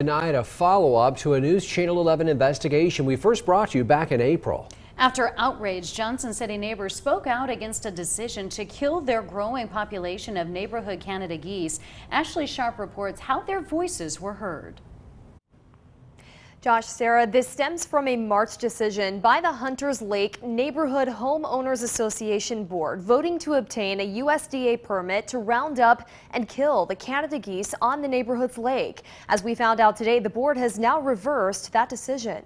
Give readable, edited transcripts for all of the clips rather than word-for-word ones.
Tonight, a follow-up to a News Channel 11 investigation we first brought you back in April. After outrage, Johnson City neighbors spoke out against a decision to kill their growing population of neighborhood Canada geese. Ashley Sharp reports how their voices were heard. Josh, Sarah, this stems from a March decision by the Hunters Lake Neighborhood Homeowners Association Board voting to obtain a USDA permit to round up and kill the Canada geese on the neighborhood's lake. As we found out today, the board has now reversed that decision.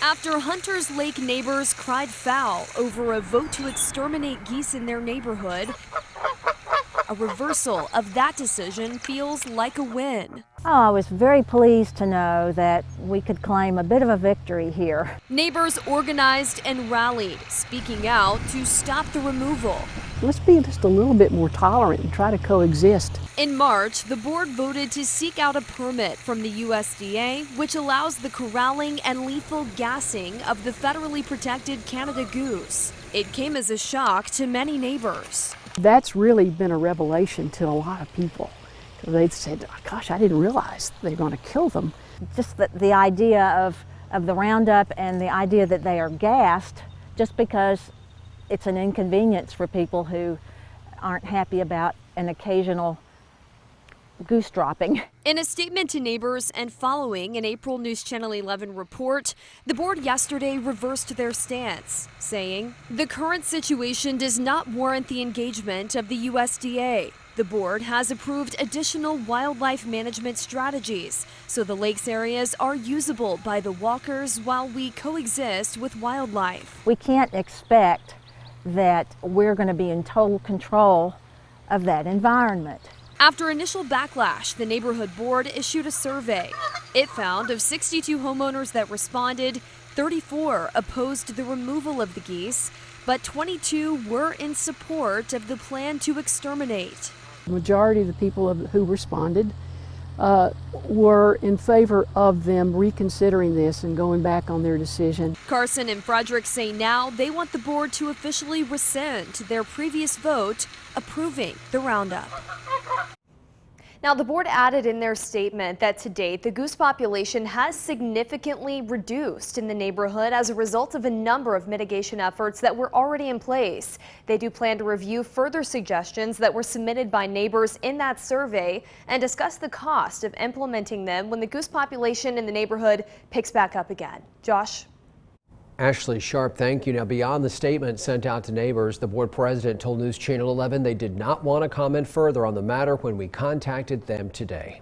After Hunters Lake neighbors cried foul over a vote to exterminate geese in their neighborhood, a reversal of that decision feels like a win. Oh, I was very pleased to know that we could claim a bit of a victory here. Neighbors organized and rallied, speaking out to stop the removal. Let's be just a little bit more tolerant and try to coexist. In March, the board voted to seek out a permit from the USDA, which allows the corralling and lethal gassing of the federally protected Canada goose. It came as a shock to many neighbors. That's really been a revelation to a lot of people. They said, gosh, I didn't realize they're going to kill them. Just the idea of the roundup and the idea that they are gassed just because it's an inconvenience for people who aren't happy about an occasional goose dropping. In a statement to neighbors and following an April News Channel 11 report, the board yesterday reversed their stance, saying the current situation does not warrant the engagement of the USDA. The board has approved additional wildlife management strategies, so the lake's areas are usable by the walkers while we coexist with wildlife. We can't expect that we're going to be in total control of that environment. After initial backlash, the neighborhood board issued a survey. It found of 62 homeowners that responded, 34 opposed the removal of the geese, but 22 were in support of the plan to exterminate. The majority of the people who responded were in favor of them reconsidering this and going back on their decision. Carson and Frederick say now they want the board to officially rescind their previous vote approving the roundup. Now, the board added in their statement that to date, the goose population has significantly reduced in the neighborhood as a result of a number of mitigation efforts that were already in place. They do plan to review further suggestions that were submitted by neighbors in that survey and discuss the cost of implementing them when the goose population in the neighborhood picks back up again. Josh? Ashley Sharp, thank you. Now, beyond the statement sent out to neighbors, the board president told News Channel 11 they did not want to comment further on the matter when we contacted them today.